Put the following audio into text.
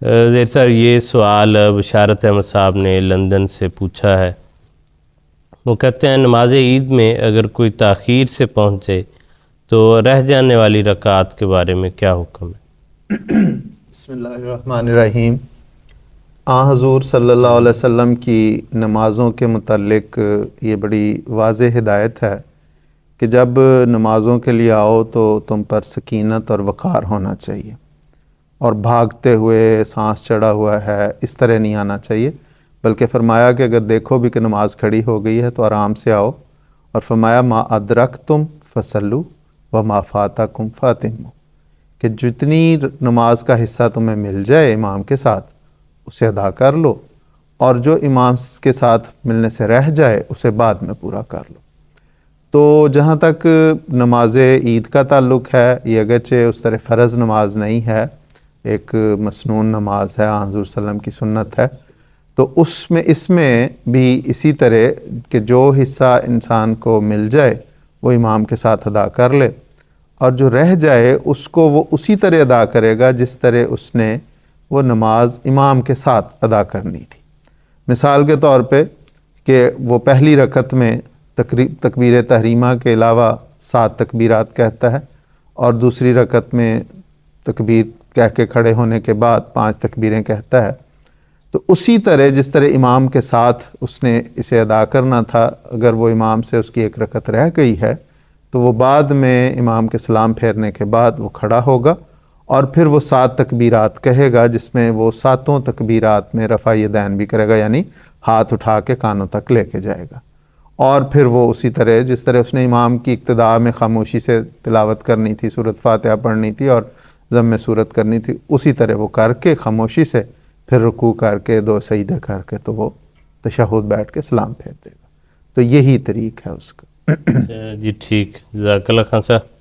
زیر صاحب یہ سوال بشارت احمد صاحب نے لندن سے پوچھا ہے. وہ کہتے ہیں نماز عید میں اگر کوئی تاخیر سے پہنچے تو رہ جانے والی رکعات کے بارے میں کیا حکم ہے؟ بسم اللہ الرحمن الرحیم. حضور صلی اللہ علیہ وسلم کی نمازوں کے متعلق یہ بڑی واضح ہدایت ہے کہ جب نمازوں کے لیے آؤ تو تم پر سکینت اور وقار ہونا چاہیے، اور بھاگتے ہوئے سانس چڑھا ہوا ہے اس طرح نہیں آنا چاہیے، بلکہ فرمایا کہ اگر دیکھو بھی کہ نماز کھڑی ہو گئی ہے تو آرام سے آؤ، اور فرمایا ما ادرکتم فصلوا وما فاتکم فاتموا، کہ جتنی نماز کا حصہ تمہیں مل جائے امام کے ساتھ اسے ادا کر لو، اور جو امام کے ساتھ ملنے سے رہ جائے اسے بعد میں پورا کر لو. تو جہاں تک نماز عید کا تعلق ہے، یہ اگرچہ اس طرح فرض نماز نہیں ہے، ایک مسنون نماز ہے، حضور صلی اللہ علیہ وسلم کی سنت ہے، تو اس میں بھی اسی طرح کہ جو حصہ انسان کو مل جائے وہ امام کے ساتھ ادا کر لے، اور جو رہ جائے اس کو وہ اسی طرح ادا کرے گا جس طرح اس نے وہ نماز امام کے ساتھ ادا کرنی تھی. مثال کے طور پہ کہ وہ پہلی رکعت میں تکبیر تحریمہ کے علاوہ 7 تکبیرات کہتا ہے، اور دوسری رکعت میں تکبیر کہہ کے کھڑے ہونے کے بعد 5 تکبیریں کہتا ہے، تو اسی طرح جس طرح امام کے ساتھ اس نے اسے ادا کرنا تھا، اگر وہ امام سے اس کی 1 رکعت رہ گئی ہے تو وہ بعد میں امام کے سلام پھیرنے کے بعد وہ کھڑا ہوگا اور پھر وہ 7 تکبیرات کہے گا، جس میں وہ 7 تکبیرات میں رفع یدین بھی کرے گا، یعنی ہاتھ اٹھا کے کانوں تک لے کے جائے گا، اور پھر وہ اسی طرح جس طرح اس نے امام کی ابتدا میں خاموشی سے تلاوت کرنی تھی، سورۃ فاتحہ پڑھنی تھی اور ضم سورت کرنی تھی، اسی طرح وہ کر کے خاموشی سے پھر رکوع کر کے 2 سجدے کر کے تو وہ تشہد بیٹھ کے سلام پھیر دے گا. تو یہی طریق ہے اس کا. جی ٹھیک، جزاک اللہ خان صاحب.